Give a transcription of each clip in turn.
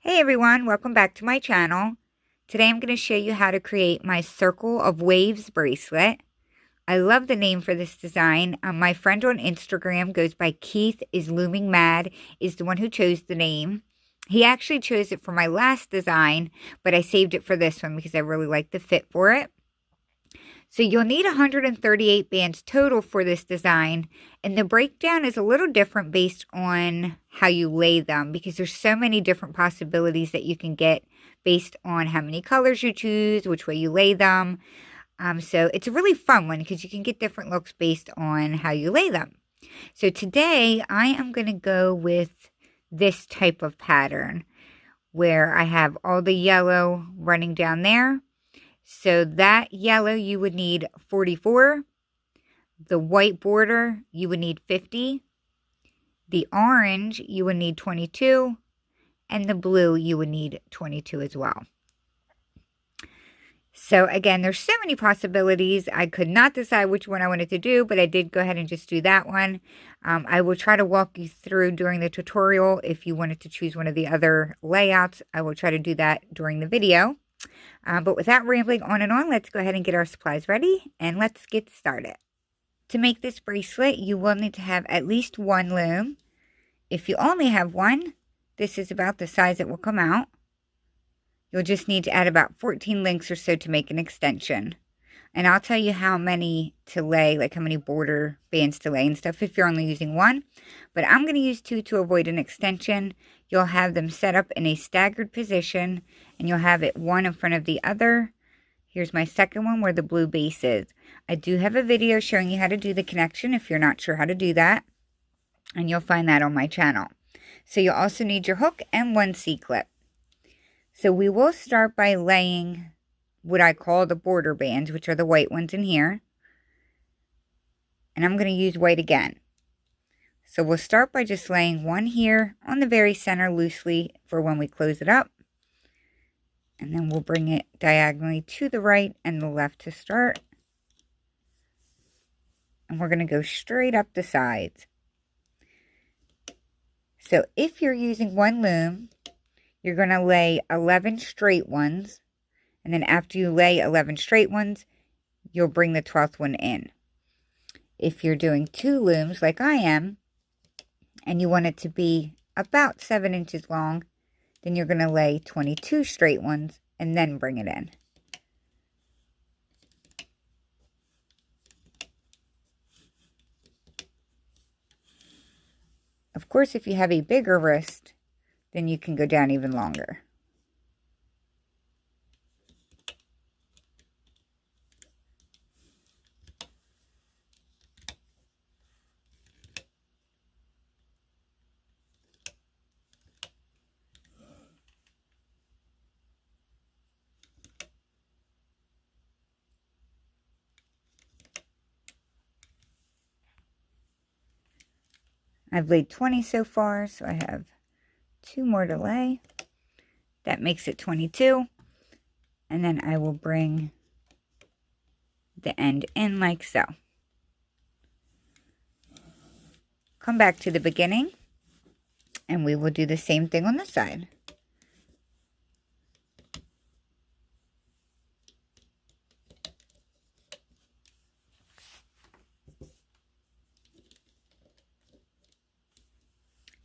Hey everyone, welcome back to my channel. Today I'm going to show you how to create my Circle of Waves bracelet. I love the name for this design. My friend on Instagram goes by Keith is Looming Mad, is the one who chose the name. He actually chose it for my last design, but I saved it for this one because I really like the fit for it. So you'll need 138 bands total for this design, and the breakdown is a little different based on how you lay them because there's so many different possibilities that you can get based on how many colors you choose, which way you lay them. So it's a really fun one because you can get different looks based on how you lay them. So today I am going to go with this type of pattern where I have all the yellow running down there. So that yellow, you would need 44. The white border, you would need 50. The orange, you would need 22. And the blue, you would need 22 as well. So again, there's so many possibilities. I could not decide which one I wanted to do, but I did go ahead and just do that one. I will try to walk you through during the tutorial. If you wanted to choose one of the other layouts, I will try to do that during the video. But without rambling on and on, let's go ahead and get our supplies ready and let's get started. To make this bracelet, you will need to have at least one loom. If you only have one, this is about the size it will come out. You'll just need to add about 14 links or so to make an extension. And I'll tell you how many to lay, like how many border bands to lay and stuff if you're only using one. But I'm going to use two to avoid an extension. You'll have them set up in a staggered position and you'll have it one in front of the other. Here's my second one where the blue base is. I do have a video showing you how to do the connection if you're not sure how to do that. And you'll find that on my channel. So you'll also need your hook and one C-clip. So we will start by laying what I call the border bands, which are the white ones in here. And I'm going to use white again. So we'll start by just laying one here on the very center loosely for when we close it up. And then we'll bring it diagonally to the right and the left to start. And we're going to go straight up the sides. So if you're using one loom, you're going to lay 11 straight ones. And then after you lay 11 straight ones, you'll bring the 12th one in. If you're doing two looms like I am, and you want it to be about 7 inches long, then you're going to lay 22 straight ones and then bring it in. Of course, if you have a bigger wrist, then you can go down even longer. I've laid 20 so far, so I have 2 more to lay. That makes it 22. And then I will bring the end in like so. Come back to the beginning, and we will do the same thing on this side.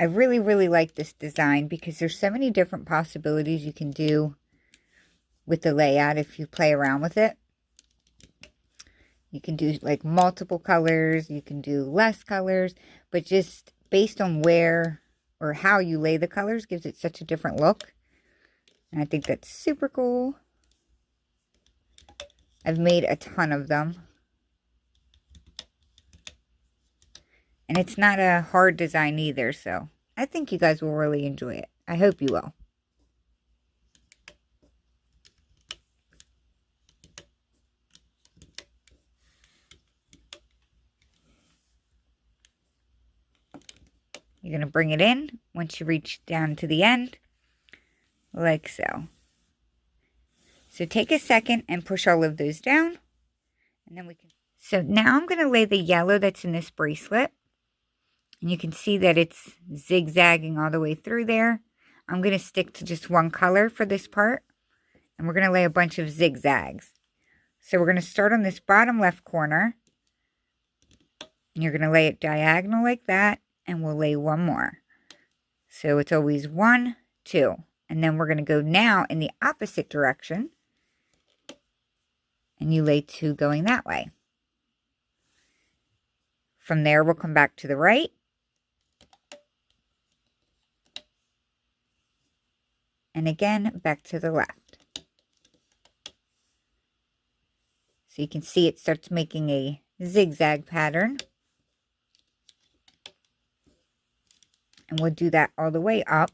I really like this design because there's so many different possibilities you can do with the layout if you play around with it. You can do like multiple colors, you can do less colors, but just based on where or how you lay the colors gives it such a different look. And I think that's super cool. I've made a ton of them. And it's not a hard design either, so I think you guys will really enjoy it. I hope you will. You're going to bring it in once you reach down to the end, like so. So take a second and push all of those down, and then we can. So now I'm going to lay the yellow that's in this bracelet. And you can see that it's zigzagging all the way through there. I'm going to stick to just one color for this part. And we're going to lay a bunch of zigzags. So we're going to start on this bottom left corner. And you're going to lay it diagonal like that. And we'll lay one more. So it's always 1, 2. And then we're going to go now in the opposite direction. And you lay 2 going that way. From there, we'll come back to the right. And again, back to the left. So you can see it starts making a zigzag pattern. And we'll do that all the way up.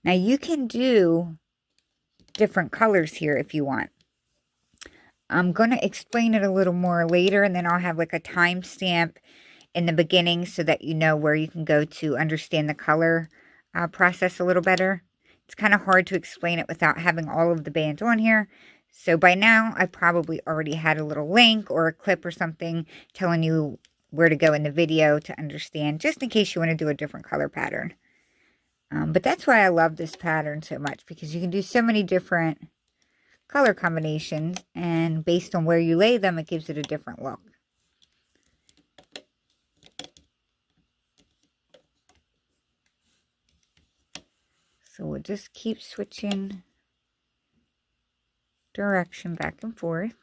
Now you can do different colors here if you want. I'm going to explain it a little more later, and then I'll have like a timestamp in the beginning so that you know where you can go to understand the color process a little better. It's kind of hard to explain it without having all of the bands on here. So by now, I probably already had a little link or a clip or something telling you where to go in the video to understand, just in case you want to do a different color pattern. But that's why I love this pattern so much, because you can do so many different color combinations, and based on where you lay them, it gives it a different look. So we'll just keep switching direction back and forth.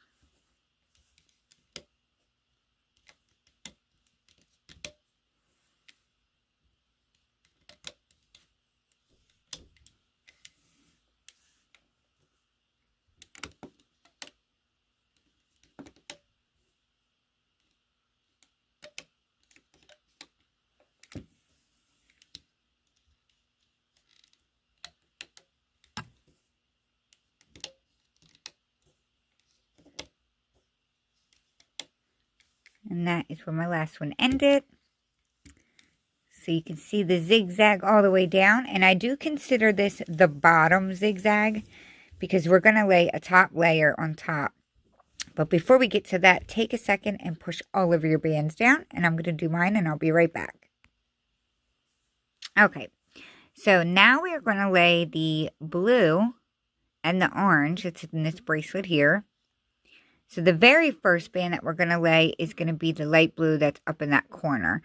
And that is where my last one ended. So you can see the zigzag all the way down. And I do consider this the bottom zigzag, because we're going to lay a top layer on top. But before we get to that, take a second and push all of your bands down. And I'm going to do mine, and I'll be right back. Okay, so now we are going to lay the blue and the orange that's in this bracelet here. So the very first band that we're going to lay is going to be the light blue that's up in that corner.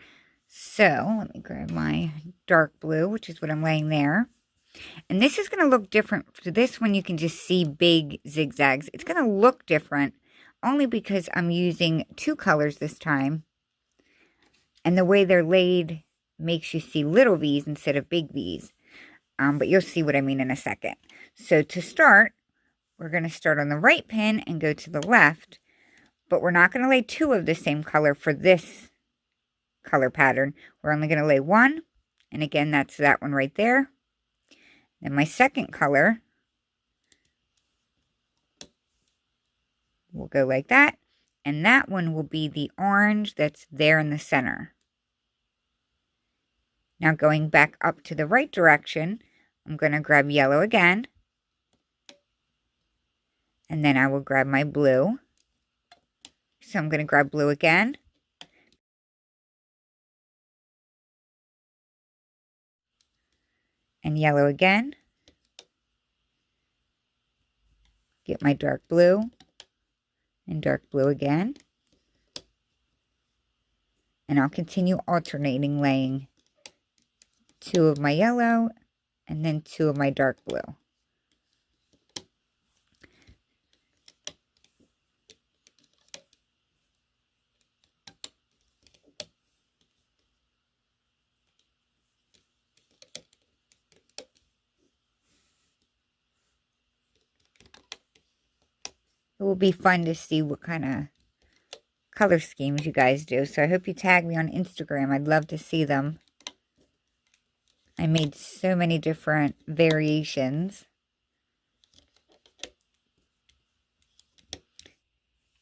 So let me grab my dark blue, which is what I'm laying there. And this is going to look different. For this one, you can just see big zigzags. It's going to look different only because I'm using 2 colors this time. And the way they're laid makes you see little V's instead of big V's. But you'll see what I mean in a second. So to start, we're going to start on the right pin and go to the left. But we're not going to lay 2 of the same color for this color pattern. We're only going to lay 1. And again, that's that one right there. Then my second color will go like that. And that one will be the orange that's there in the center. Now going back up to the right direction, I'm going to grab yellow again. And then I will grab my blue. So I'm going to grab blue again. And yellow again. Get my dark blue. And dark blue again. And I'll continue alternating, laying 2 of my yellow and then 2 of my dark blue. It will be fun to see what kind of color schemes you guys do. So I hope you tag me on Instagram. I'd love to see them. I made so many different variations.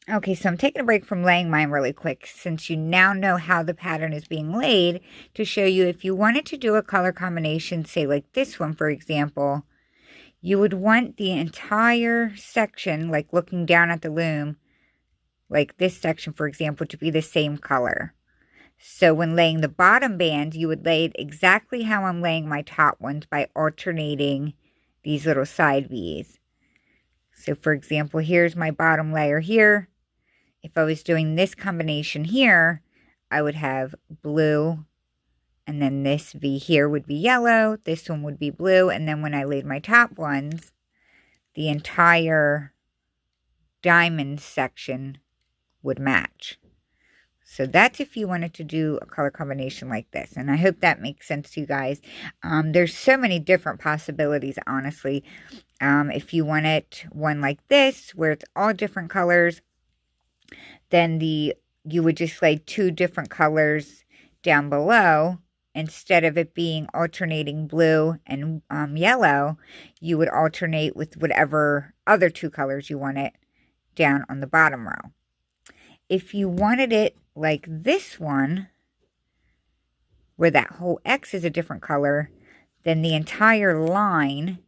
Okay, so I'm taking a break from laying mine really quick, since you now know how the pattern is being laid, to show you if you wanted to do a color combination, say like this one, for example, you would want the entire section, like looking down at the loom, like this section, for example, to be the same color. So when laying the bottom band, you would lay it exactly how I'm laying my top ones by alternating these little side V's. So for example, here's my bottom layer here. If I was doing this combination here, I would have blue, and then this V here would be yellow, this one would be blue, and then when I laid my top ones, the entire diamond section would match. So that's if you wanted to do a color combination like this. And I hope that makes sense to you guys. There's so many different possibilities, honestly. If you wanted one like this, where it's all different colors, then you would just lay 2 different colors down below. Instead of it being alternating blue and yellow, you would alternate with whatever other 2 colors you wanted down on the bottom row. If you wanted it like this one, where that whole X is a different color, then the entire line,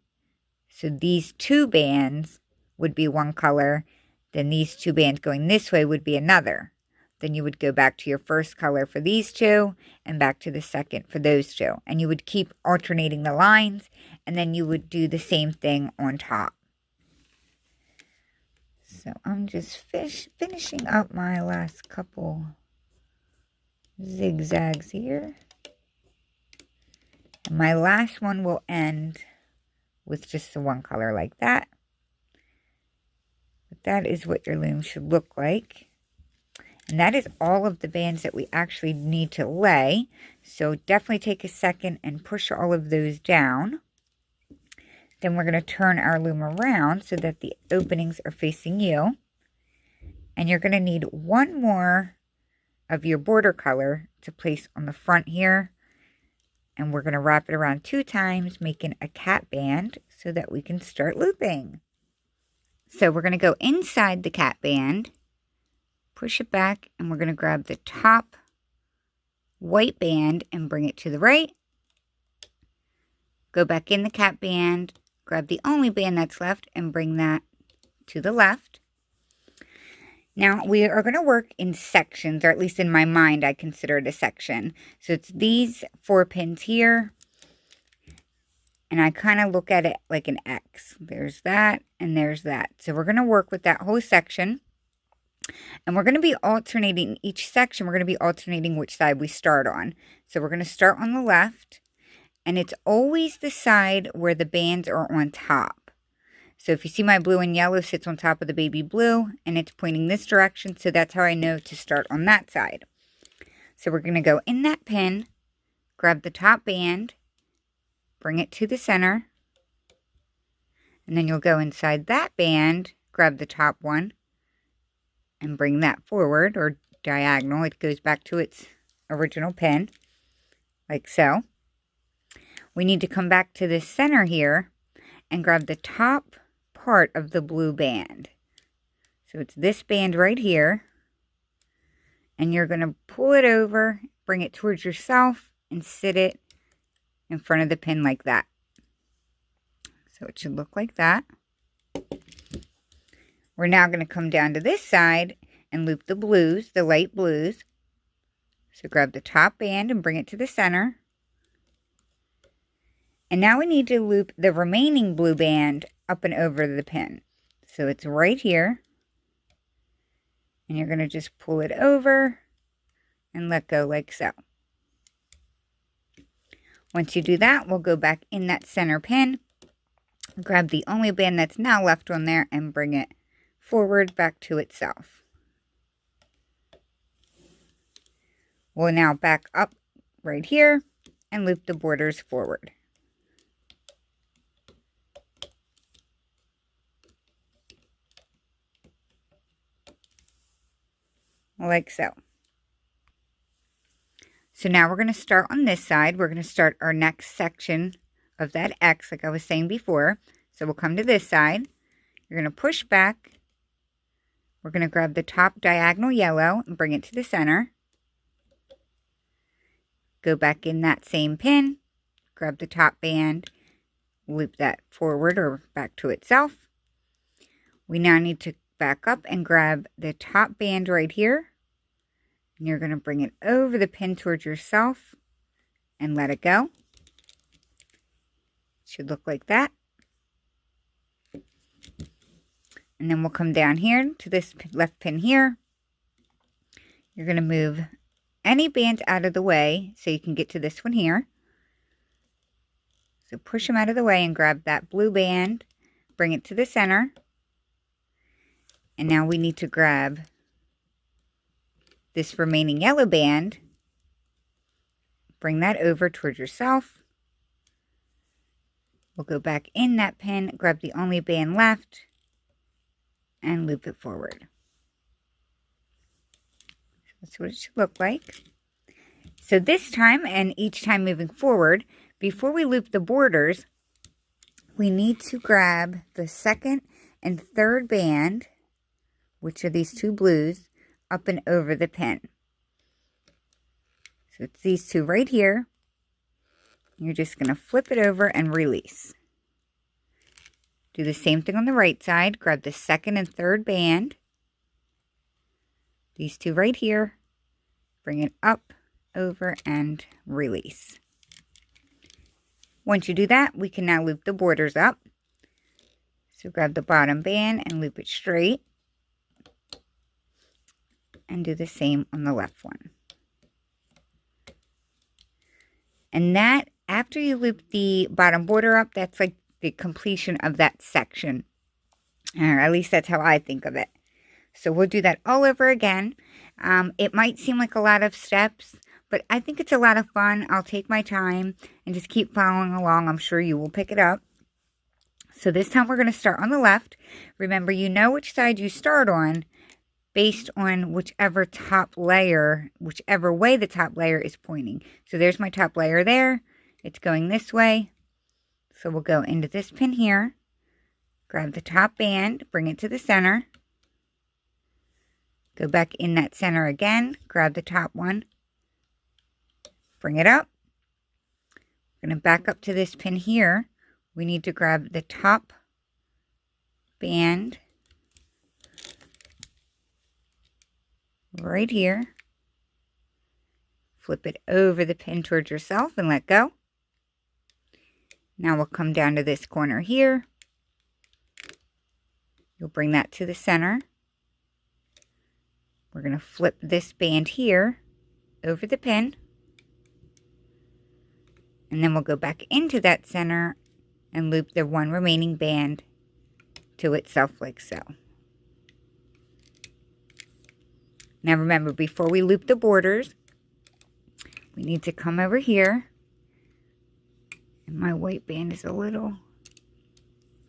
so these 2 bands would be one color, then these 2 bands going this way would be another. Then you would go back to your first color for these 2 and back to the second for those 2. And you would keep alternating the lines, and then you would do the same thing on top. So I'm just finishing up my last couple zigzags here. And my last one will end with just the one color like that. But that is what your loom should look like. And that is all of the bands that we actually need to lay. So definitely take a second and push all of those down. Then we're going to turn our loom around so that the openings are facing you. And you're going to need one more of your border color to place on the front here. And we're going to wrap it around 2 times, making a cat band so that we can start looping. So we're going to go inside the cat band, push it back, and we're going to grab the top white band and bring it to the right. Go back in the cat band, grab the only band that's left and bring that to the left. Now we are going to work in sections, or at least in my mind I consider it a section. So it's these 4 pins here, and I kind of look at it like an X. There's that and there's that. So we're going to work with that whole section, and we're going to be alternating each section. We're going to be alternating which side we start on. So we're going to start on the left. And it's always the side where the bands are on top. So if you see my blue and yellow sits on top of the baby blue, and it's pointing this direction, so that's how I know to start on that side. So we're going to go in that pin, grab the top band, bring it to the center, and then you'll go inside that band, grab the top one, and bring that forward, or diagonal. It goes back to its original pin, like so. We need to come back to the center here and grab the top part of the blue band. So it's this band right here. And you're going to pull it over, bring it towards yourself, and sit it in front of the pin like that. So it should look like that. We're now going to come down to this side and loop the blues, the light blues. So grab the top band and bring it to the center. And now we need to loop the remaining blue band up and over the pin. So it's right here. And you're going to just pull it over and let go like so. Once you do that, we'll go back in that center pin, grab the only band that's now left on there, and bring it forward back to itself. We'll now back up right here and loop the borders forward. Like so. So now we're going to start on this side. We're going to start our next section of that X like I was saying before. So we'll come to this side. You're going to push back. We're going to grab the top diagonal yellow and bring it to the center. Go back in that same pin. Grab the top band. Loop that forward or back to itself. We now need to back up and grab the top band right here And you're going to bring it over the pin towards yourself and let it go. It should look like that. And then we'll come down here to this left pin here. You're going to move any bands out of the way so you can get to this one here. So push them out of the way and grab that blue band, bring it to the center. And now we need to grab this remaining yellow band, bring that over towards yourself. We'll go back in that pin, grab the only band left, and loop it forward. That's what it should look like. So this time, and each time moving forward, before we loop the borders, we need to grab the second and third band, which are these two blues, up and over the pin. So it's these two right here. You're just going to flip it over and release. Do the same thing on the right side. Grab the second and third band. These two right here. Bring it up, over, and release. Once you do that, we can now loop the borders up. So grab the bottom band and loop it straight. And do the same on the left one. And that, after you loop the bottom border up, that's like the completion of that section. Or at least that's how I think of it. So we'll do that all over again. It might seem like a lot of steps, but I think it's a lot of fun. I'll take my time and just keep following along. I'm sure you will pick it up. So this time we're going to start on the left. Remember, you know which side you start on based on whichever top layer, whichever way the top layer is pointing. So there's my top layer there. It's going this way. So we'll go into this pin here, grab the top band, bring it to the center, go back in that center again, grab the top one, bring it up. We're going to back up to this pin here. We need to grab the top band right here, flip it over the pin towards yourself and let go. Now we'll come down to this corner here. You'll bring that to the center. We're going to flip this band here over the pin. And then we'll go back into that center and loop the one remaining band to itself like so. Now remember, before we loop the borders, we need to come over here. And my white band is a little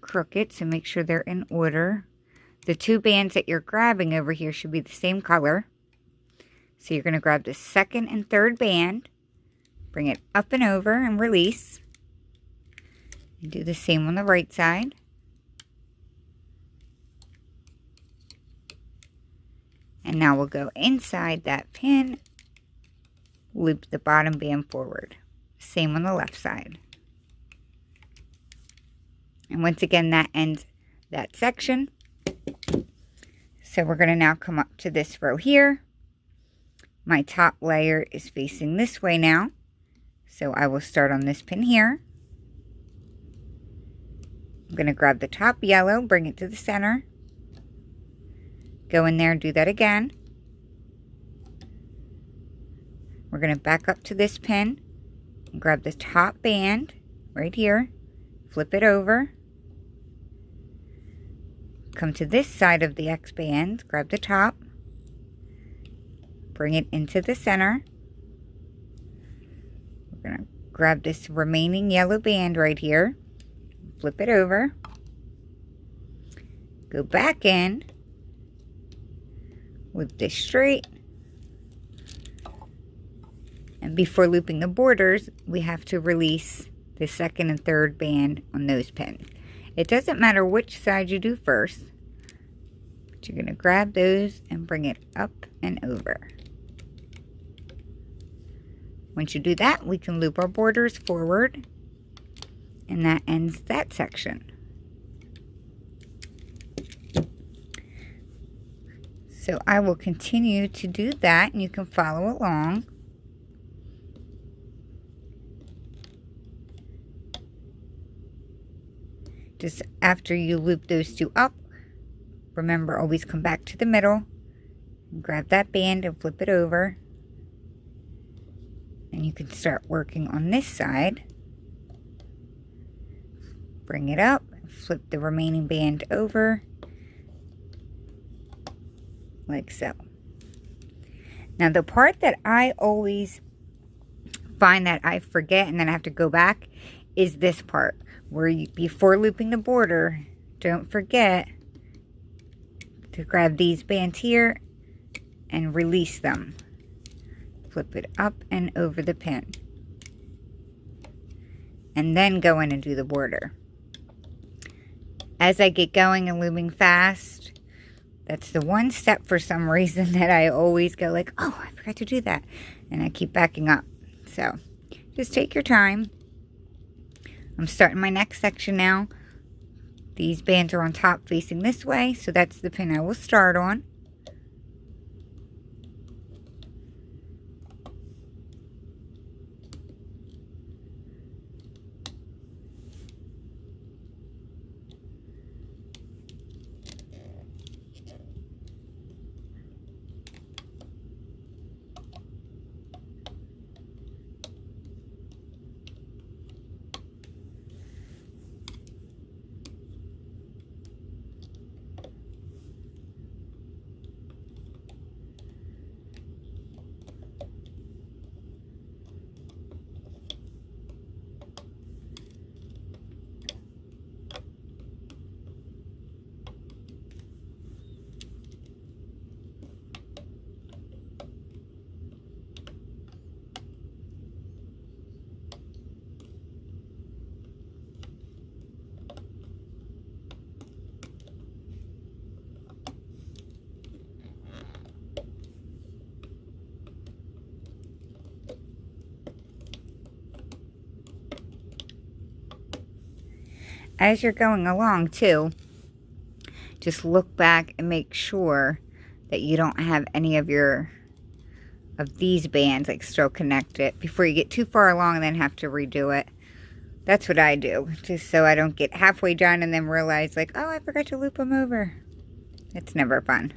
crooked, so make sure they're in order. The two bands that you're grabbing over here should be the same color. So you're going to grab the second and third band, bring it up and over and release. And do the same on the right side. And now we'll go inside that pin, loop the bottom band forward. Same on the left side. And once again, that ends that section. So we're going to now come up to this row here. My top layer is facing this way now. So I will start on this pin here. I'm going to grab the top yellow, bring it to the center. Go in there and do that again. We're going to back up to this pin and grab the top band right here. Flip it over. Come to this side of the X band, grab the top, bring it into the center. We're going to grab this remaining yellow band right here, flip it over, go back in, loop this straight, and before looping the borders, we have to release the second and third band on those pins. It doesn't matter which side you do first, but you're going to grab those and bring it up and over. Once you do that, we can loop our borders forward, and that ends that section. So I will continue to do that, and you can follow along. Just after you loop those two up, remember, always come back to the middle, grab that band and flip it over. And you can start working on this side. Bring it up, flip the remaining band over, like so. Now the part that I always find that I forget and then I have to go back is this part, where you, before looping the border, don't forget to grab these bands here and release them. Flip it up and over the pin. And then go in and do the border. As I get going and looming fast, that's the one step for some reason that I always go like, oh, I forgot to do that. And I keep backing up. So just take your time. I'm starting my next section now. These bands are on top facing this way, so that's the pin I will start on. As you're going along too, just look back and make sure that you don't have any of these bands like still connected before you get too far along and then have to redo it. That's what I do, just so I don't get halfway done and then realize like, oh, I forgot to loop them over. It's never fun.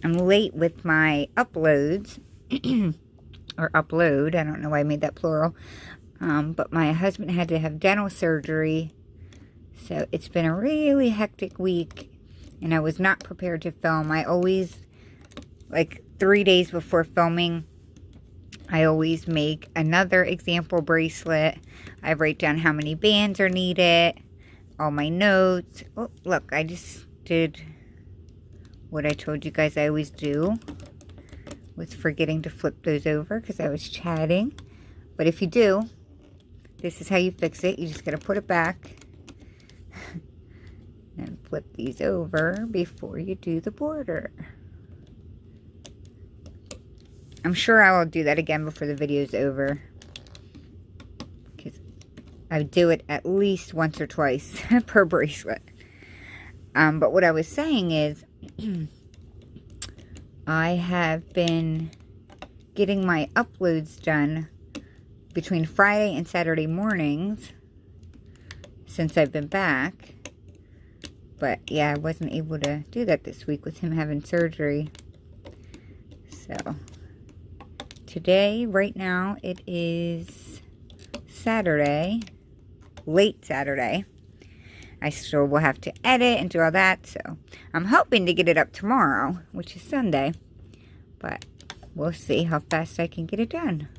I'm late with my uploads, or upload, I don't know why I made that plural, but my husband had to have dental surgery, so it's been a really hectic week, and I was not prepared to film. I always, like 3 days before filming, I always make another example bracelet. I write down how many bands are needed, all my notes. Oh, look, I just did what I told you guys I always do with forgetting to flip those over because I was chatting. But if you do, this is how you fix it. You just got to put it back and flip these over before you do the border. I'm sure I will do that again before the video is over, because I do it at least once or twice per bracelet. But what I was saying is, I have been getting my uploads done between Friday and Saturday mornings since I've been back. But yeah, I wasn't able to do that this week with him having surgery. So today, right now, it is Saturday, late Saturday. I still will have to edit and do all that, so I'm hoping to get it up tomorrow, which is Sunday, but we'll see how fast I can get it done.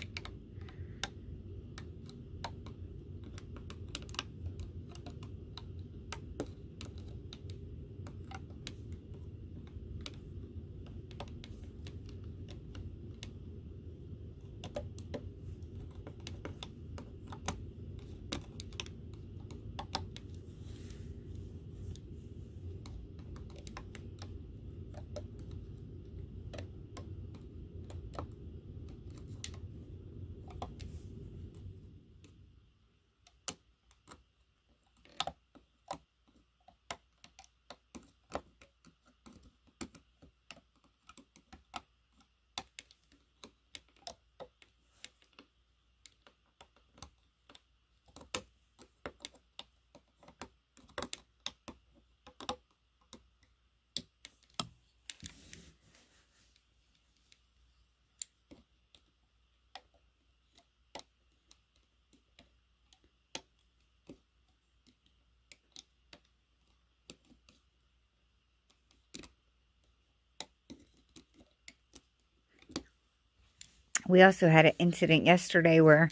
We also had an incident yesterday where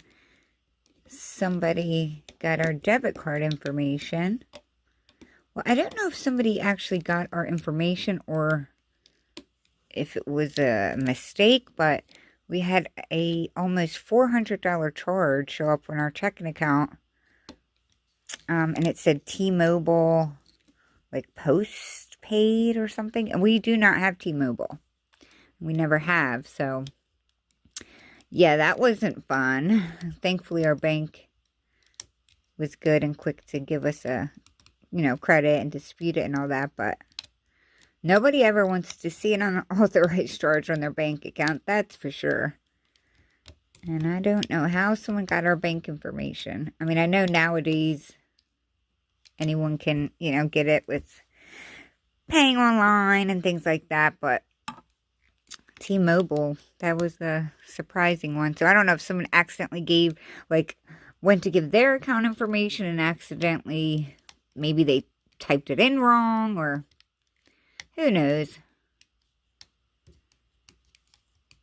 somebody got our debit card information. Well, I don't know if somebody actually got our information or if it was a mistake, but we had a almost $400 charge show up on our checking account. And it said T-Mobile, like postpaid or something. And we do not have T-Mobile. We never have, so yeah, that wasn't fun. Thankfully, our bank was good and quick to give us a, credit and dispute it and all that, but nobody ever wants to see an unauthorized charge on their bank account, that's for sure. And I don't know how someone got our bank information. I mean, I know nowadays anyone can, get it with paying online and things like that, but T-Mobile, that was the surprising one. So I don't know if someone accidentally went to give their account information and accidentally, maybe they typed it in wrong, or who knows.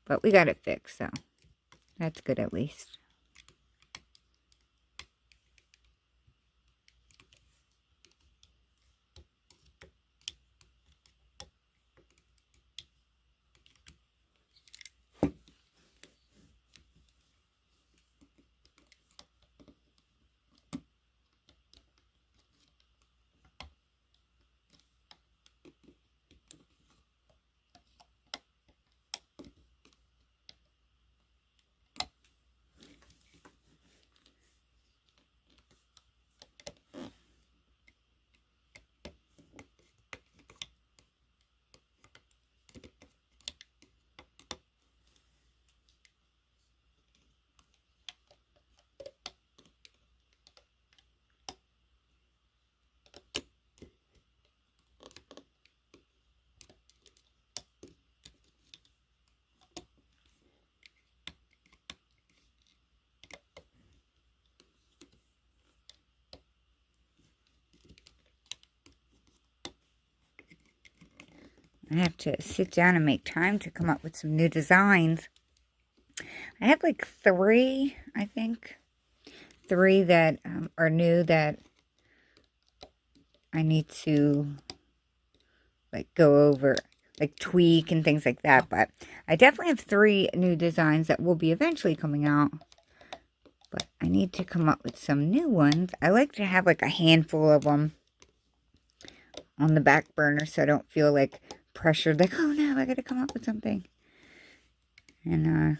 But we got it fixed, so that's good at least. I have to sit down and make time to come up with some new designs. I have like 3, I think. 3 that are new that I need to go over, tweak and things like that. But I definitely have 3 new designs that will be eventually coming out. But I need to come up with some new ones. I like to have a handful of them on the back burner so I don't feel pressured, oh no, I gotta come up with something. And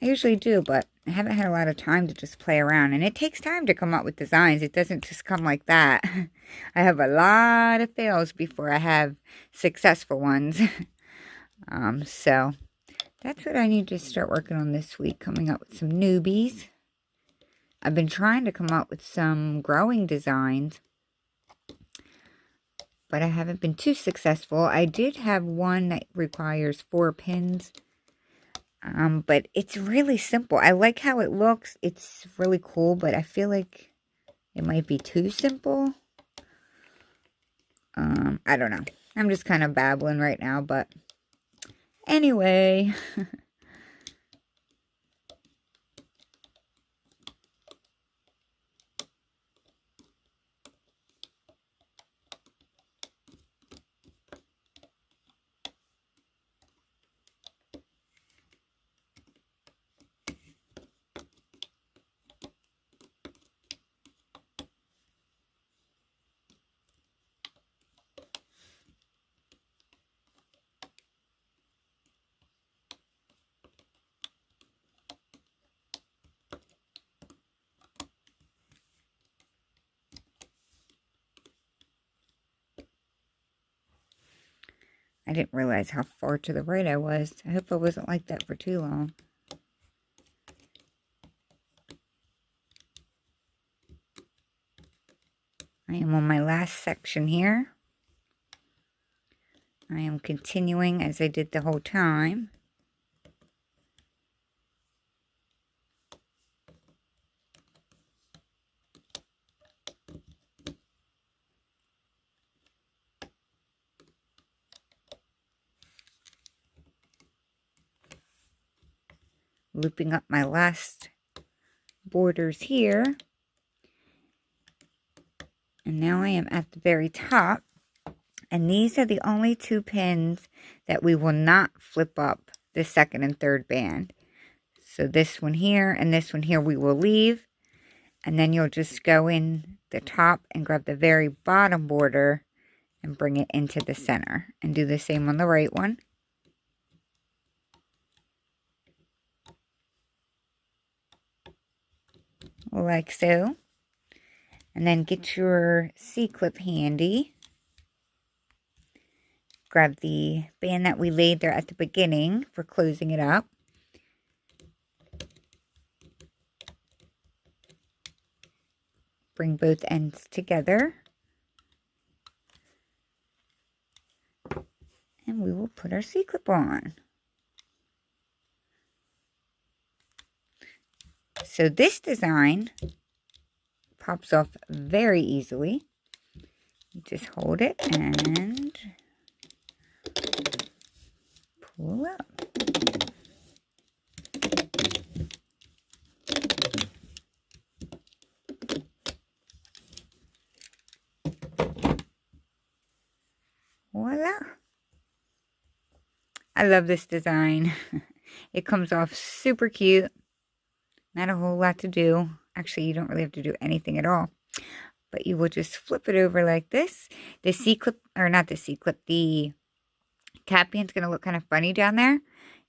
I usually do, but I haven't had a lot of time to just play around. And it takes time to come up with designs. It doesn't just come like that. I have a lot of fails before I have successful ones. So that's what I need to start working on this week, coming up with some newbies. I've been trying to come up with some growing designs, but I haven't been too successful. I did have one that requires 4 pins. But it's really simple. I like how it looks. It's really cool, but I feel like it might be too simple. I don't know. I'm just kind of babbling right now, but anyway. I didn't realize how far to the right I was. I hope I wasn't like that for too long. I am on my last section here. I am continuing as I did the whole time. looping up my last borders here. And now I am at the very top. And these are the only 2 pins that we will not flip up the second and third band. So this one here and this one here we will leave. And then you'll just go in the top and grab the very bottom border and bring it into the center. And do the same on the right one. Like so. And then get your C-clip handy. Grab the band that we laid there at the beginning for closing it up. Bring both ends together. And we will put our C-clip on. So this design pops off very easily. You just hold it and pull up. Voila. I love this design. It comes off super cute. Not a whole lot to do. Actually, you don't really have to do anything at all. But you will just flip it over like this. The C-clip, or not the C-clip, the cap band's going to look kind of funny down there.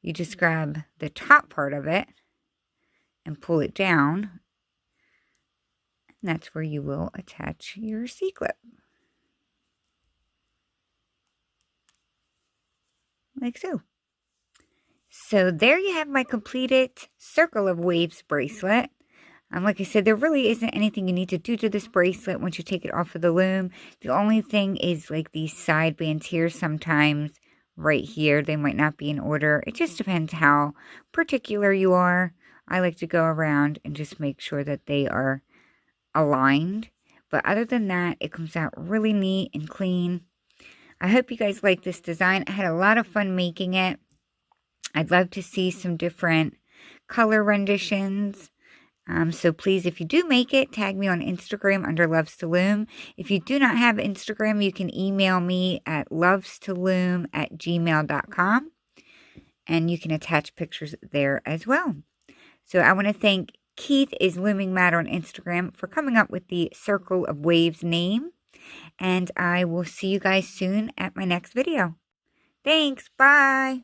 You just grab the top part of it and pull it down. And that's where you will attach your C-clip. Like so. So there you have my completed Circle of Waves bracelet. Like I said, there really isn't anything you need to do to this bracelet once you take it off of the loom. The only thing is like these side bands here sometimes right here. They might not be in order. It just depends how particular you are. I like to go around and just make sure that they are aligned. But other than that, it comes out really neat and clean. I hope you guys like this design. I had a lot of fun making it. I'd love to see some different color renditions. So please, if you do make it, tag me on Instagram under Loves to Loom. If you do not have Instagram, you can email me at lovestoloom@gmail.com. And you can attach pictures there as well. So I want to thank Keith is Looming Mad on Instagram for coming up with the Circle of Waves name. And I will see you guys soon at my next video. Thanks. Bye.